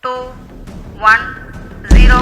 2, 1, 0।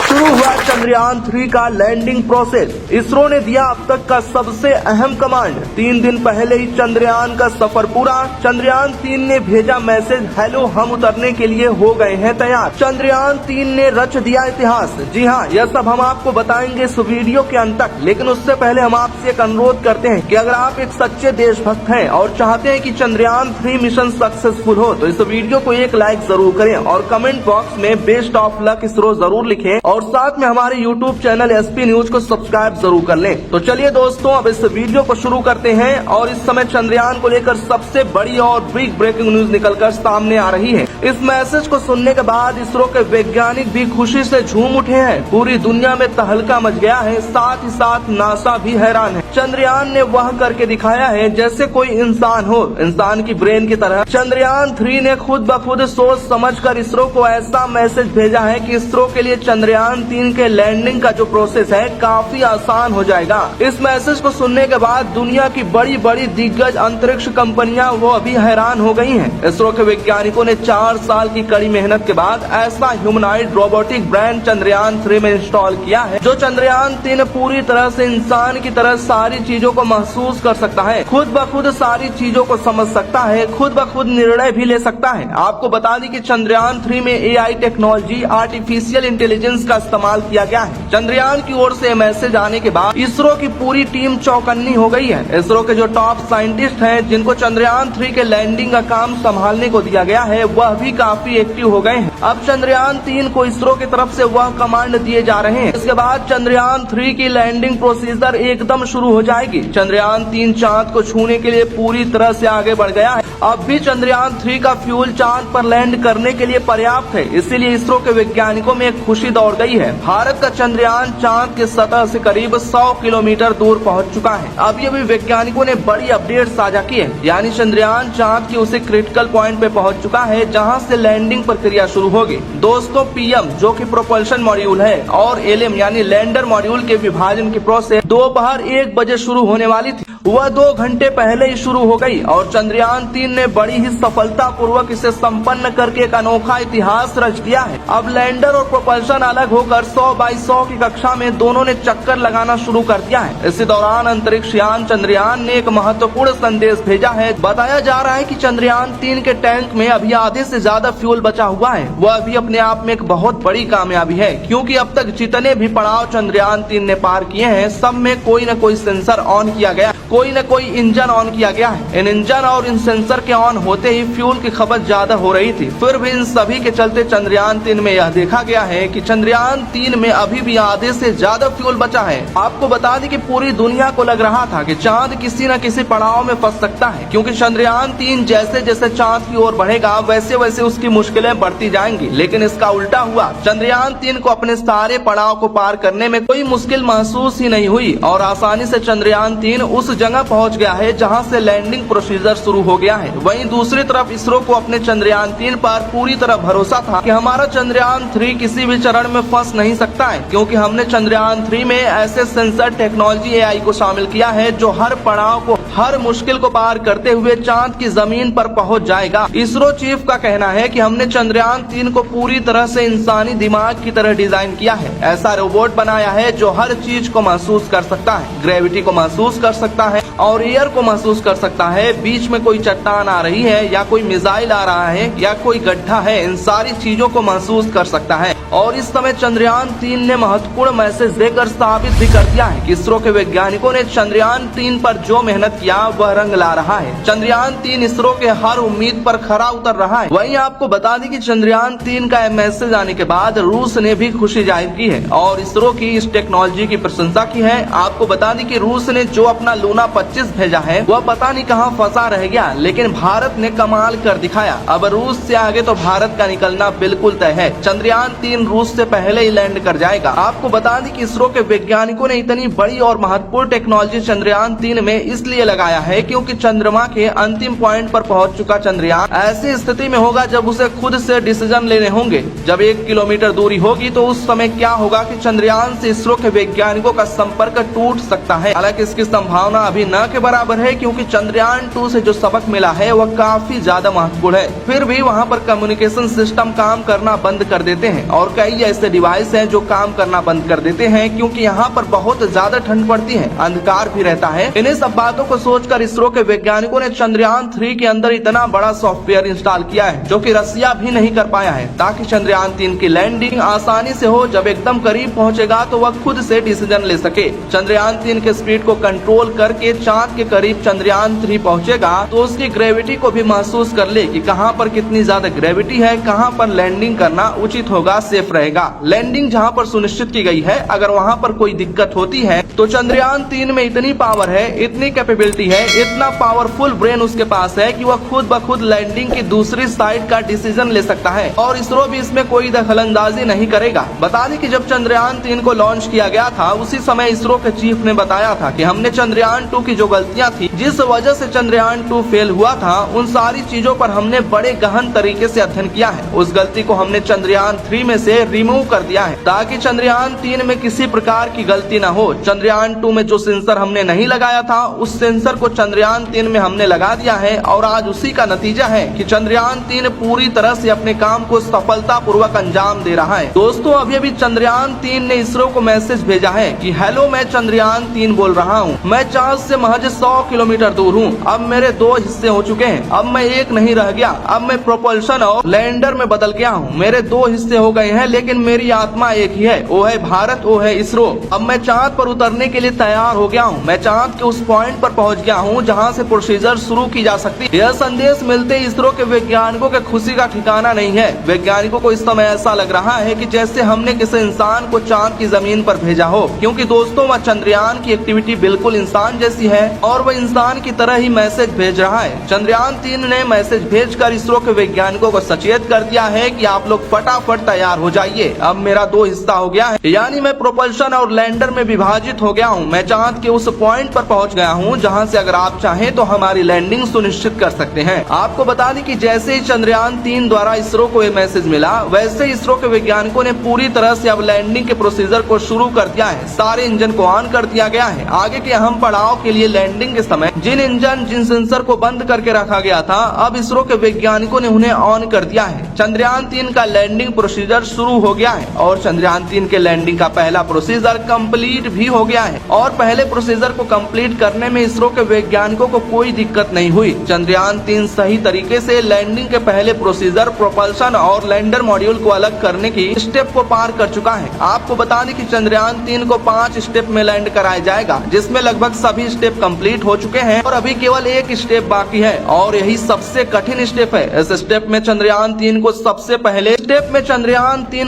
शुरू हुआ चंद्रयान 3 का लैंडिंग प्रोसेस। इसरो ने दिया अब तक का सबसे अहम कमांड। 3 दिन पहले ही चंद्रयान का सफर पूरा। चंद्रयान 3 ने भेजा मैसेज, हेलो हम उतरने के लिए हो गए हैं तैयार। चंद्रयान 3 ने रच दिया इतिहास। जी हाँ, यह सब हम आपको बताएंगे इस वीडियो के अंत तक। लेकिन उससे पहले हम आपसे एक अनुरोध करते हैं कि अगर आप एक सच्चे देशभक्त हैं और चाहते हैं कि चंद्रयान 3 मिशन सक्सेसफुल हो तो इस वीडियो को एक लाइक जरूर करें और कमेंट बॉक्स में बेस्ट ऑफ लक इसरो जरूर लिखें और साथ में हमारे YouTube चैनल SP न्यूज को सब्सक्राइब जरूर कर लें। तो चलिए दोस्तों, अब इस वीडियो को शुरू करते हैं। और इस समय चंद्रयान को लेकर सबसे बड़ी और बिग ब्रेकिंग न्यूज निकलकर सामने आ रही है। इस मैसेज को सुनने के बाद इसरो के वैज्ञानिक भी खुशी से झूम उठे हैं। पूरी दुनिया में तहलका मच गया है, साथ ही साथ नासा भी हैरान है। चंद्रयान ने वह करके दिखाया है जैसे कोई इंसान हो, इंसान की ब्रेन की तरह। चंद्रयान 3 ने खुद ब खुद सोच समझकर इसरो को ऐसा मैसेज भेजा है कि इसरो के लिए चंद्रयान 3 के लैंडिंग का जो प्रोसेस है काफी आसान हो जाएगा। इस मैसेज को सुनने के बाद दुनिया की बड़ी बड़ी दिग्गज अंतरिक्ष कंपनियां वो अभी हैरान हो गई हैं। इसरो के वैज्ञानिकों ने 4 साल की कड़ी मेहनत के बाद ऐसा ह्यूमनॉइड रोबोटिक ब्रेन चंद्रयान 3 में इंस्टॉल किया है जो चंद्रयान 3 पूरी तरह से इंसान की तरह सारी चीजों को महसूस कर सकता है, खुद ब खुद सारी चीजों को समझ सकता है, खुद ब खुद निर्णय भी ले सकता है। आपको बता दें कि चंद्रयान 3 में AI टेक्नोलॉजी, आर्टिफिशियल इंटेलिजेंस का इस्तेमाल किया गया है। चंद्रयान की ओर से मैसेज आने के बाद इसरो की पूरी टीम चौकन्नी हो गई है। इसरो के जो टॉप साइंटिस्ट हैं जिनको चंद्रयान 3 के लैंडिंग का काम संभालने को दिया गया है वह भी काफी एक्टिव हो गए हैं। अब चंद्रयान 3 को इसरो की तरफ से वह कमांड दिए जा रहे हैं। इसके बाद चंद्रयान 3 की लैंडिंग प्रोसीजर एकदम शुरू हो जाएगी। चंद्रयान 3 चांद को छूने के लिए पूरी तरह से आगे बढ़ गया है। अब भी चंद्रयान 3 का फ्यूल चांद पर लैंड करने के लिए पर्याप्त है, इसीलिए इसरो के वैज्ञानिकों में एक खुशी दौड़ गई है। भारत का चंद्रयान चांद की सतह से करीब 100 किलोमीटर दूर पहुंच चुका है। अभी वैज्ञानिकों ने बड़ी अपडेट साझा की है, यानी चंद्रयान चांद की उसी क्रिटिकल पॉइंट पे पहुंच चुका है जहां से लैंडिंग प्रक्रिया शुरू होगी। दोस्तों, PM जो कि प्रोपल्शन मॉड्यूल है और LM यानी लैंडर मॉड्यूल के विभाजन की प्रोसेस दोपहर 1 बजे शुरू होने वाली थी, वह 2 घंटे पहले ही शुरू हो गई और चंद्रयान 3 ने बड़ी ही सफलता पूर्वक इसे संपन्न करके एक अनोखा इतिहास रच दिया है। अब लैंडर और प्रोपल्शन अलग होकर 100 बाई 100 की कक्षा में दोनों ने चक्कर लगाना शुरू कर दिया है। इसी दौरान अंतरिक्ष यान चंद्रयान ने एक महत्वपूर्ण संदेश भेजा है। बताया जा रहा है कि चंद्रयान 3 के टैंक में अभी आधे से ज्यादा फ्यूल बचा हुआ है। वह भी अपने आप में एक बहुत बड़ी कामयाबी है, क्योंकि अब तक जितने भी पड़ाव चंद्रयान 3 ने पार किए हैं सब में कोई न कोई सेंसर ऑन किया गया, कोई न कोई इंजन ऑन किया गया है। इन इंजन और इन सेंसर के ऑन होते ही फ्यूल की खपत ज्यादा हो रही थी। फिर भी इन सभी के चलते चंद्रयान 3 में यह देखा गया है कि चंद्रयान 3 में अभी भी आधे से ज्यादा फ्यूल बचा है। आपको बता दें कि पूरी दुनिया को लग रहा था कि चांद किसी न किसी पड़ाव में फंस सकता है, क्योंकि चंद्रयान 3 जैसे जैसे चांद की ओर बढ़ेगा वैसे वैसे उसकी मुश्किलें बढ़ती जाएंगी। लेकिन इसका उल्टा हुआ। चंद्रयान 3 को अपने सारे पड़ाव को पार करने में कोई मुश्किल महसूस ही नहीं हुई और आसानी से चंद्रयान 3 उस जगह पहुंच गया है जहां से लैंडिंग प्रोसीजर शुरू हो गया है। वहीं दूसरी तरफ इसरो को अपने चंद्रयान 3 पर पूरी तरह भरोसा था कि हमारा चंद्रयान 3 किसी भी चरण में फंस नहीं सकता है, क्योंकि हमने चंद्रयान 3 में ऐसे सेंसर टेक्नोलॉजी AI को शामिल किया है जो हर पड़ाव को, हर मुश्किल को पार करते हुए चांद की जमीन पर पहुंच जाएगा। इसरो चीफ का कहना है कि हमने चंद्रयान 3 को पूरी तरह से इंसानी दिमाग की तरह डिजाइन किया है। ऐसा रोबोट बनाया है जो हर चीज को महसूस कर सकता है, ग्रेविटी को महसूस कर सकता है और एयर को महसूस कर सकता है। बीच में कोई चट्टान आ रही है या कोई मिसाइल आ रहा है या कोई गड्ढा है, इन सारी चीजों को महसूस कर सकता है। और इस समय चंद्रयान 3 ने महत्वपूर्ण मैसेज देकर साबित भी कर दिया है कि इसरो के वैज्ञानिकों ने चंद्रयान 3 पर जो मेहनत किया वह रंग ला रहा है। चंद्रयान 3 इसरो के हर उम्मीद पर खरा उतर रहा है। वहीं आपको बता दें कि चंद्रयान 3 का मैसेज आने के बाद रूस ने भी खुशी जाहिर की है और इसरो की इस टेक्नोलॉजी की प्रशंसा की है। आपको बता दें कि रूस ने जो अपना लूना 25 भेजा है वह पता नहीं कहां फंसा रह गया, लेकिन भारत ने कमाल कर दिखाया। अब रूस से आगे तो भारत का निकलना बिल्कुल तय है। चंद्रयान 3 रूस से पहले ही लैंड कर जाएगा। आपको बता दें कि इसरो के वैज्ञानिकों ने इतनी बड़ी और महत्वपूर्ण टेक्नोलॉजी चंद्रयान 3 में इसलिए लगाया है क्योंकि चंद्रमा के अंतिम पॉइंट पर पहुंच चुका चंद्रयान ऐसी स्थिति में होगा जब उसे खुद से डिसीजन लेने होंगे। जब 1 किलोमीटर दूरी होगी तो उस समय क्या होगा कि चंद्रयान से इसरो के वैज्ञानिकों का संपर्क टूट सकता है। हालांकि इसकी संभावना अभी न के बराबर है, क्योंकि चंद्रयान 2 से जो सबक मिला है वह काफी ज्यादा महत्वपूर्ण है। फिर भी वहाँ पर कम्युनिकेशन सिस्टम काम करना बंद कर देते हैं और कई ऐसे डिवाइस हैं जो काम करना बंद कर देते हैं, क्योंकि यहाँ पर बहुत ज्यादा ठंड पड़ती है, अंधकार भी रहता है। इन्हीं सब बातों को सोचकर इसरो के वैज्ञानिकों ने चंद्रयान 3 के अंदर इतना बड़ा सॉफ्टवेयर इंस्टॉल किया है जो कि रसिया भी नहीं कर पाया है, ताकि चंद्रयान 3 की लैंडिंग आसानी से हो। जब एकदम करीब पहुंचेगा तो वह खुद से डिसीजन ले सके। चंद्रयान 3 के स्पीड को कंट्रोल करके चांद के करीब चंद्रयान 3 पहुंचेगा तो उसकी ग्रेविटी को भी महसूस कर ले कि कहां पर कितनी ज्यादा ग्रेविटी है, कहां पर लैंडिंग करना उचित होगा, सेफ रहेगा। लैंडिंग जहां पर सुनिश्चित की गई है, अगर वहां पर कोई दिक्कत होती है तो चंद्रयान 3 में इतनी पावर है, इतनी कैपेबिलिटी है, इतना पावरफुल ब्रेन उसके पास है कि वह खुद ब खुद लैंडिंग की दूसरी साइड का डिसीजन ले सकता है और इसरो भी इसमें कोई दखलंदाजी नहीं करेगा। बता दें कि जब चंद्रयान 3 को लॉन्च किया गया था उसी समय इसरो के चीफ ने बताया था कि हमने चंद्रयान 2 की जो गलतियां थी, जिस वजह से चंद्रयान 2 फेल हुआ था, उन सारी चीजों पर हमने बड़े गहन तरीके से अध्ययन किया है। उस गलती को हमने चंद्रयान 3 में से रिमूव कर दिया है ताकि चंद्रयान 3 में किसी प्रकार की गलती न हो। चंद्रयान 2 में जो सेंसर हमने नहीं लगाया था उस सेंसर को चंद्रयान 3 में हमने लगा दिया है और आज उसी का नतीजा है कि चंद्रयान 3 पूरी तरह से अपने काम को सफलता पूर्वक अंजाम दे रहा है। दोस्तों, अभी चंद्रयान 3 ने इसरो को मैसेज भेजा है कि हेलो, मैं चंद्रयान 3 बोल रहा हूँ, मैं चांद से महज 100 किलोमीटर दूर हूँ। अब मेरे 2 हिस्से हो चुके हैं, अब मैं एक नहीं रह गया, अब मैं प्रोपल्शन और लैंडर में बदल गया हूँ। मेरे 2 हिस्से हो गए हैं, लेकिन मेरी आत्मा एक ही है, वो है भारत, वो है इसरो। अब मैं चांद पर उतरने के लिए तैयार हो गया हूँ। मैं चांद के उस पॉइंट पर पहुँच गया हूँ जहाँ से प्रोसीजर शुरू की जा सकती है। यह संदेश मिलते इसरो के वैज्ञानिकों के खुशी का ठिकाना नहीं है। वैज्ञानिकों को इस समय ऐसा लग रहा है कि जैसे हमने किसी इंसान को चांद की जमीन पर भेजा हो, क्योंकि दोस्तों वह चंद्रयान की एक्टिविटी बिल्कुल इंसान जैसी है और वह इंसान की तरह ही मैसेज भेज रहा है। चंद्रयान 3 ने मैसेज भेजकर इसरो के वैज्ञानिकों को सचेत कर दिया है कि आप लोग फटाफट तैयार हो जाइए। अब मेरा 2 हिस्सा हो गया है, यानी मैं प्रोपल्शन और लैंडर में विभाजित हो गया हूँ। मैं चांद के उस पॉइंट पर पहुँच गया हूँ जहाँ से अगर आप चाहें तो हमारी लैंडिंग सुनिश्चित कर सकते हैं। आपको बता दें कि जैसे ही चंद्रयान 3 द्वारा इसरो को ये मैसेज मिला, वैसे इसरो के वैज्ञानिकों ने पूरी तरह से अब लैंडिंग के प्रोसीजर को शुरू कर दिया है। सारे इंजन को ऑन कर दिया गया है। आगे के अहम पड़ाव के लिए लैंडिंग के समय जिन सेंसर को बंद करके रखा गया था, अब इसरो के वैज्ञानिकों ने उन्हें ऑन कर दिया है। चंद्रयान 3 का लैंडिंग प्रोसीजर शुरू हो गया है और चंद्रयान 3 के लैंडिंग का पहला प्रोसीजर कंप्लीट भी हो गया है और पहले प्रोसीजर को कंप्लीट करने में इसरो के वैज्ञानिकों को कोई दिक्कत नहीं हुई। चंद्रयान 3 सही तरीके से लैंडिंग के पहले प्रोसीजर, प्रोपल्शन और लैंडर मॉड्यूल को अलग करने की स्टेप को पार कर चुका है। आपको बता दें कि चंद्रयान 3 को 5 स्टेप में लैंड कराया जाएगा, जिसमें लगभग सभी स्टेप कंप्लीट हो चुके हैं और अभी केवल एक स्टेप बाकी है और यही सबसे कठिन स्टेप है। इस स्टेप में चंद्रयान 3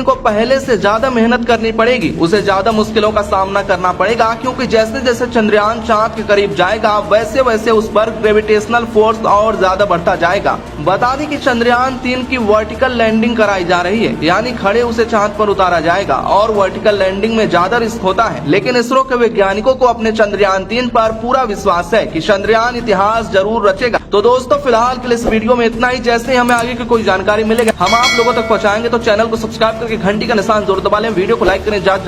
को पहले से ज्यादा मेहनत करनी पड़ेगी, उसे ज्यादा मुश्किलों का सामना करना पड़ेगा, क्योंकि जैसे जैसे चंद्रयान चांद के करीब जाएगा वैसे वैसे उस पर ग्रेविटेशनल फोर्स और ज्यादा बढ़ता जाएगा। बता दें कि चंद्रयान 3 की वर्टिकल लैंडिंग कराई जा रही है, यानी खड़े उसे चांद पर उतारा जाएगा और वर्टिकल लैंडिंग में ज्यादा रिस्क होता है, लेकिन इसरो के वैज्ञानिकों को अपने चंद्रयान 3 पर पूरा विश्वास है कि चंद्रयान इतिहास जरूर रचेगा। तो दोस्तों, फिलहाल के लिए इस वीडियो में इतना ही। जैसे ही हमें आगे की कोई जानकारी मिलेगा हम आप लोगों तक पहुंचाएंगे, तो चैनल को सब्सक्राइब करके घंटी का निशान जरूर दबा लें, वीडियो को लाइक करें।